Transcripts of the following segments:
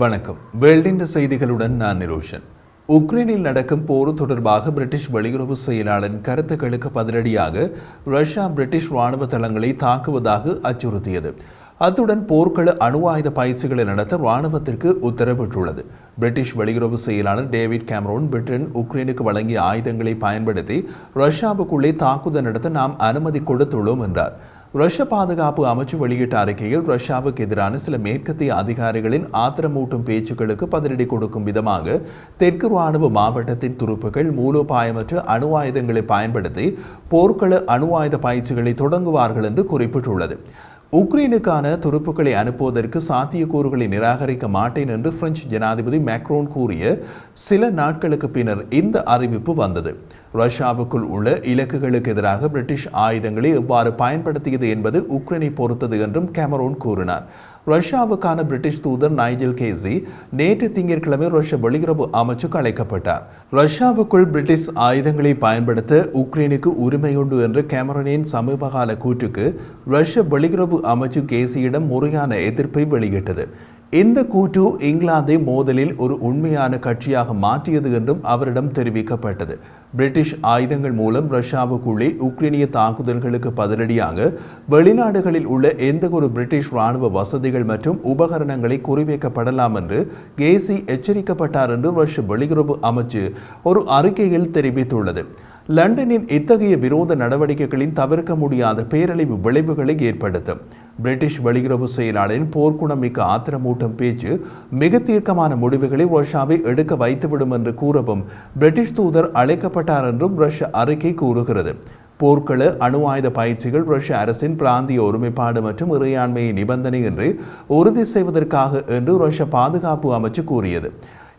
வணக்கம். வேல்டின் செய்திகளுடன் நான் நிரோஷன். உக்ரைனில் நடக்கும் போர் தொடர்பாக பிரிட்டிஷ் வெளியுறவு செயலாளரின் கருத்துக்களுக்கு பதிலடியாக ரஷ்யா பிரிட்டிஷ் ராணுவ தளங்களை தாக்குவதாக அச்சுறுத்தியது. அத்துடன் போர்க்கள அணு ஆயுத பயிற்சிகளை நடத்த ராணுவத்திற்கு உத்தரவிட்டுள்ளது. பிரிட்டிஷ் வெளியுறவு செயலாளர் டேவிட் கேமரோன் பிரிட்டன் உக்ரைனுக்கு வழங்கிய ஆயுதங்களை பயன்படுத்தி ரஷ்யாவுக்குள்ளே தாக்குதல் நடத்த நாம் அனுமதி கொடுத்துள்ளோம் என்றார். ரஷ்ய பாதுகாப்பு அமைச்சு வெளியிட்ட அறிக்கையில் ரஷ்யாவுக்கு எதிரான சில மேற்கத்திய அதிகாரிகளின் ஆத்திரமூட்டும் பேச்சுக்களுக்கு பதிலடி கொடுக்கும் விதமாக தெற்கு ராணுவ மாவட்டத்தின் துருப்புகள் மூலோபாயமற்ற அணு ஆயுதங்களை பயன்படுத்தி போர்க்கள அணு ஆயுத பயிற்சிகளை தொடங்குவார்கள் என்று குறிப்பிட்டுள்ளது. உக்ரைனுக்கான துருப்புக்களை அனுப்புவதற்கு சாத்தியக்கூறுகளை நிராகரிக்க மாட்டேன் என்று பிரெஞ்சு ஜனாதிபதி மேக்ரோன் கூறிய சில நாட்களுக்கு பின்னர் இந்த அறிவிப்பு வந்தது. ரஷ்யாவுக்குள் உள்ள இலக்குகளுக்கு எதிராக பிரிட்டிஷ் ஆயுதங்களை எவ்வாறு பயன்படுத்தியது என்பது உக்ரைனை பொறுத்தது என்றும் கேமரோன் கூறினார். ரஷ்யாவுக்கான பிரிட்டிஷ் தூதர் நைஜல் கேசி நேற்று திங்கட்கிழமை ரஷ்ய வெளியுறவு அமைச்சுக்கு அழைக்கப்பட்டார். ரஷ்யாவுக்குள் பிரிட்டிஷ் ஆயுதங்களை பயன்படுத்த உக்ரைனுக்கு உரிமையுண்டு என்ற கேமரோனின் சமீபகால கூற்றுக்கு ரஷ்ய வெளியுறவு அமைச்சு கேசியிடம் முறையான எதிர்ப்பை வெளியிட்டது. இந்த கூற்று இங்கிலாந்தை மோதலில் ஒரு உண்மையான கட்சியாக மாற்றியது என்றும் அவரிடம் தெரிவிக்கப்பட்டது. பிரிட்டிஷ் ஆயுதங்கள் மூலம் ரஷ்யாவுக்குள்ளே உக்ரைனிய தாக்குதல்களுக்கு பதிலடியாக வெளிநாடுகளில் உள்ள எந்த ஒரு பிரிட்டிஷ் ராணுவ வசதிகள் மற்றும் உபகரணங்களை குறிவைக்கப்படலாம் என்று கேசி எச்சரிக்கப்பட்டார் என்று ரஷ்ய வெளியுறவு அமைச்சு ஒரு அறிக்கையில் தெரிவித்துள்ளது. லண்டனின் இத்தகைய விரோத நடவடிக்கைகளின் தவிர்க்க முடியாத பேரழிவு விளைவுகளை ஏற்படுத்தும். பிரிட்டிஷ் வெளியுறவு செயலாளரின் போர்க்குணம் மிக்க ஆத்திரமூட்டும் பேச்சு மிக தீர்க்கமான முடிவுகளை ரஷ்யாவை எடுக்க வைத்துவிடும் என்று கூறவும் பிரிட்டிஷ் தூதர் அழைக்கப்பட்டார் என்றும் ரஷ்ய அறிக்கை கூறுகிறது. போர்க்கள அணு ஆயுத பயிற்சிகள் ரஷ்ய அரசின் பிராந்திய ஒருமைப்பாடு மற்றும் இறையாண்மையை நிபந்தனை என்று உறுதி செய்வதற்காக என்று ரஷ்ய பாதுகாப்பு அமைச்சு கூறியது.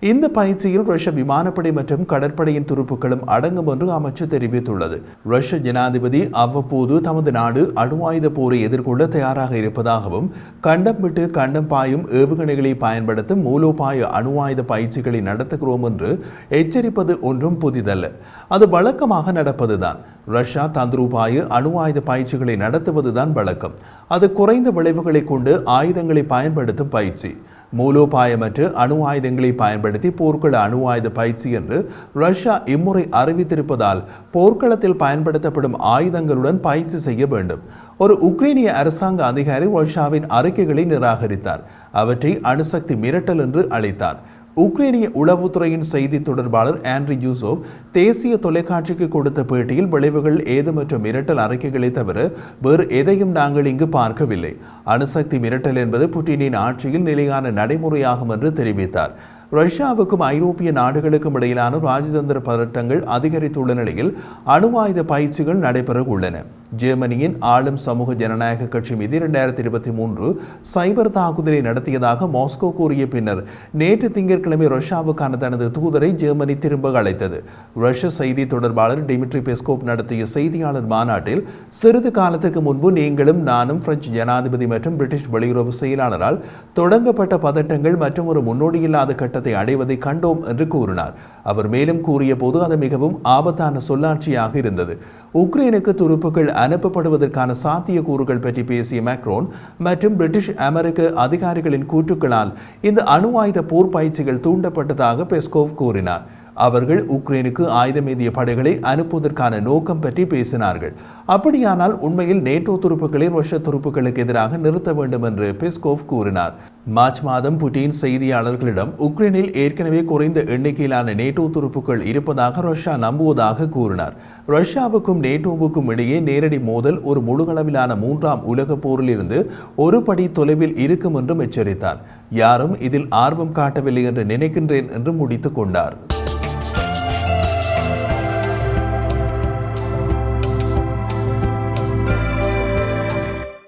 இந்த பயிற்சியில் ரஷ்ய விமானப்படை மற்றும் கடற்படையின் துருப்புக்களும் அடங்கும் என்று அமைச்சு தெரிவித்துள்ளது. ரஷ்ய ஜனாதிபதி அவ்வப்போது தமது நாடு அணு ஆயுத போரை எதிர்கொள்ள தயாராக இருப்பதாகவும் கண்டம் விட்டு கண்டம் பாயும் ஏவுகணைகளை பயன்படுத்தும் மூலோபாய அணு ஆயுத பயிற்சிகளை நடத்துகிறோம் என்று எச்சரிப்பது ஒன்றும் புதிதல்ல. அது வழக்கமாக நடப்பதுதான். ரஷ்யா தந்திரோபாய அணு ஆயுத பயிற்சிகளை நடத்துவதுதான் வழக்கம். அது குறைந்த விளைவுகளை கொண்டு ஆயுதங்களை பயன்படுத்தும் பயிற்சி. மூலோபாயமற்ற அணு ஆயுதங்களை பயன்படுத்தி போர்க்கள அணு ஆயுத பயிற்சி என்று ரஷ்யா இம்முறை அறிவித்திருப்பதால் போர்க்களத்தில் பயன்படுத்தப்படும் ஆயுதங்களுடன் பயிற்சி செய்ய வேண்டும். ஒரு உக்ரைனிய அரசாங்க அதிகாரி ரஷ்யாவின் அறிக்கைகளை நிராகரித்தார். அவற்றை அணுசக்தி மிரட்டல் என்று அழைத்தார். உக்ரைனிய உளவுத்துறையின் செய்தி தொடர்பாளர் ஆண்ட்ரி யூசோவ் தேசிய தொலைக்காட்சிக்கு கொடுத்த பேட்டியில் விளைவுகள் ஏதுமற்ற மிரட்டல் அறிக்கைகளை தவிர வேறு எதையும் நாங்கள் இங்கு பார்க்கவில்லை. அணுசக்தி மிரட்டல் என்பது புட்டினின் ஆட்சியில் நிலையான நடைமுறையாகும் என்று தெரிவித்தார். ரஷ்யாவுக்கும் ஐரோப்பிய நாடுகளுக்கும் இடையிலான ராஜதந்திர பதட்டங்கள் அதிகரித்துள்ள நிலையில் அணு ஆயுத பயிற்சிகள் நடைபெற உள்ளன. ஜெர்மனியின் ஆளும் சமூக ஜனநாயக கட்சி மீது 2023 சைபர் தாக்குதலை நடத்தியதாக மாஸ்கோ கூறிய பின்னர் நேற்று திங்கட்கிழமை ரஷ்யாவுக்கான தனது தூதரை ஜெர்மனி திரும்ப அழைத்தது. ரஷ்ய செய்தி தொடர்பாளர் டிமிட்ரி பெஸ்கோவ் நடத்திய செய்தியாளர் மாநாட்டில் சிறிது காலத்திற்கு முன்பு நீங்களும் நானும் பிரெஞ்சு ஜனாதிபதி மற்றும் பிரிட்டிஷ் வெளியுறவு செயலாளரால் தொடங்கப்பட்ட பதட்டங்கள் மற்றும் ஒரு முன்னோடியில்லாத கட்டத்தை அடைவதை கண்டோம் என்று கூறினார். அவர் மேலும் கூறிய போது அது மிகவும் ஆபத்தான சொல்லாட்சியாக இருந்தது. உக்ரைனுக்கு துருப்புகள் அனுப்பப்படுவதற்கான சாத்தியக்கூறுகள் பற்றி பேசிய மேக்ரோன் மற்றும் பிரிட்டிஷ் அமெரிக்க அதிகாரிகளின் கூற்றுக்களால் இந்த அணு ஆயுத போர் பயிற்சிகள் தூண்டப்பட்டதாக பெஸ்கோவ் கூறினார். அவர்கள் உக்ரைனுக்கு ஆயுதமேந்திய படைகளை அனுப்புவதற்கான நோக்கம் பற்றி பேசினார்கள். அப்படியானால் உண்மையில் நேட்டோ துருப்புகளை ரஷ்ய துருப்புகளுக்கு எதிராக நிறுத்த வேண்டும் என்று பெஸ்கோவ் கூறினார். மார்ச் மாதம் புட்டின் செய்தியாளர்களிடம் உக்ரைனில் ஏற்கனவே குறைந்த எண்ணிக்கையிலான நேட்டோ துருப்புகள் இருப்பதாக ரஷ்யா நம்புவதாக கூறினார். ரஷ்யாவுக்கும் நேட்டோவுக்கும் இடையே நேரடி மோதல் ஒரு முழுகளவிலான 3ஆம் உலக போரில் இருந்து ஒரு படி தொலைவில் இருக்கும் என்றும் எச்சரித்தார். யாரும் இதில் ஆர்வம் காட்டவில்லை என்று நினைக்கின்றேன் என்று முடித்துக் கொண்டார்.